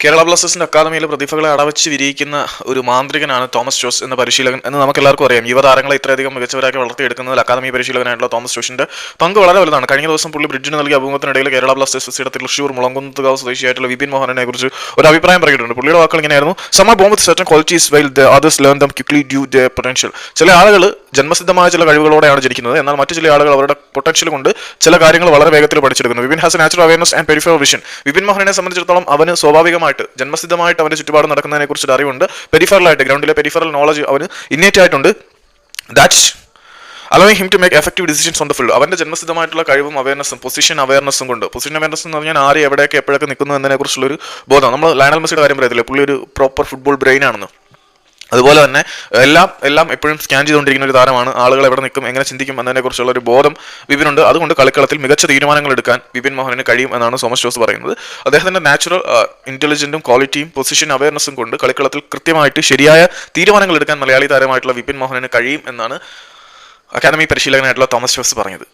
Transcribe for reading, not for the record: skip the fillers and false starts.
കേരള ബ്ലാസ്റ്റേഴ്സിന്റെ അക്കാദമിയിലെ പ്രതിഭകളെ അടവച്ച് വിരിയിക്കുന്ന ഒരു മാന്ത്രികനാണ് തോമസ് ജോസ് എന്ന പരിശീലകൻ എന്ന് നമുക്ക് എല്ലാവർക്കും അറിയാം. യുവതാരങ്ങളെ ഇത്രയധികം മികച്ചവരാക്കി വളർത്തിയെടുക്കുന്നതിൽ അക്കാദമി പരിശീലകനായിട്ടുള്ള തോമസ് ജോസിന്റെ പങ്ക് വളരെ വലുതാണ്. കഴിഞ്ഞ ദിവസം പുള്ളി ബ്രിഡ്ജിന് നൽകിയ അഭിമുഖത്തിനിടയിൽ കേരള ബ്ലാസ്റ്റേഴ്സ് എഫ്സിയുടെ തൃശൂർ മുളങ്കുന്നത്തുകാവ് സ്വദേശിയായിട്ടുള്ള വിപിൻ മോഹനെ കുറിച്ച് ഒരു അഭിപ്രായം പറയുന്നുണ്ട്. പുള്ളിയുടെ വാക്കുകൾ ഇങ്ങനെയായിരുന്നു: some are born with certain qualities while the others learn them quickly due their potential. ചില ആളുകൾ ജന്മസിദ്ധമായ ചില കഴിവുകളോടെയാണ് ജനിക്കുന്നത്, എന്നാൽ മറ്റു ചില ആളുകൾ അവരുടെ പൊട്ടൻഷ്യൽ കൊണ്ട് ചില കാര്യങ്ങൾ വളരെ വേഗത്തിൽ പഠിച്ചെടുക്കുന്നു. Vipin has natural awareness and peripheral vision. Vipin മോഹനെ സംബന്ധിച്ചിടത്തോളം അവന് സ്വാഭാവികമായിട്ട് ജന്മസിദ്ധമായിട്ട് അവന്റെ ചുറ്റുപാട് നടക്കുന്നതിനെ കുറിച്ച് അറിവുണ്ട്. പെരിഫറലായിട്ട് ഗ്രൗണ്ടിലെ പെരിഫറൽ നോളജ് അവന് ഇന്നേറ്റ് ആയിട്ടുണ്ട്. That's allowing him to make effective decisions on the field. അവന്റെ ജന്മസിദ്ധമായിട്ടുള്ള കഴിവും അവയർനെസ്സും പൊസിഷൻ അവയർനെസ്സും കൊണ്ട്, പൊസിഷൻ അവയർനെസ് എന്ന് പറഞ്ഞാൽ ആര് എവിടെയൊക്കെ എപ്പോഴൊക്കെ നിൽക്കുന്നു എന്നതിനെ കുറിച്ചുള്ളൊരു ബോധം. നമ്മൾ ലയണൽ മെസ്സിയുടെ കാര്യം പറയത്തില്ലേ, പുള്ളി ഒരു പ്രോപ്പർ ഫുട്ബോൾ ബ്രെയിൻ ആണെന്ന്. അതുപോലെ തന്നെ എല്ലാം എപ്പോഴും സ്കാൻ ചെയ്തുകൊണ്ടിരിക്കുന്ന ഒരു താരമാണ്. ആളുകൾ എവിടെ നിൽക്കും, എങ്ങനെ ചിന്തിക്കും എന്നതിനെക്കുറിച്ചുള്ള ഒരു ബോധം വിപിനുണ്ട്. അതുകൊണ്ട് കളിക്കളത്തിൽ മികച്ച തീരുമാനങ്ങൾ എടുക്കാൻ വിപിൻ മോഹനന് കഴിയും എന്നാണ് തോമസ് ജോസ് പറയുന്നത്. അദ്ദേഹത്തിന്റെ നാച്ചുറൽ ഇന്റലിജന്റും ക്വാളിറ്റിയും പൊസിഷൻ അവയർനെസ്സും കൊണ്ട് കളിക്കളത്തിൽ കൃത്യമായിട്ട് ശരിയായ തീരുമാനങ്ങൾ എടുക്കാൻ മലയാളി താരമായിട്ടുള്ള വിപിൻ മോഹനന് കഴിയും എന്നാണ് അക്കാദമി പരിശീലകനായിട്ടുള്ള തോമസ് ജോസ് പറഞ്ഞത്.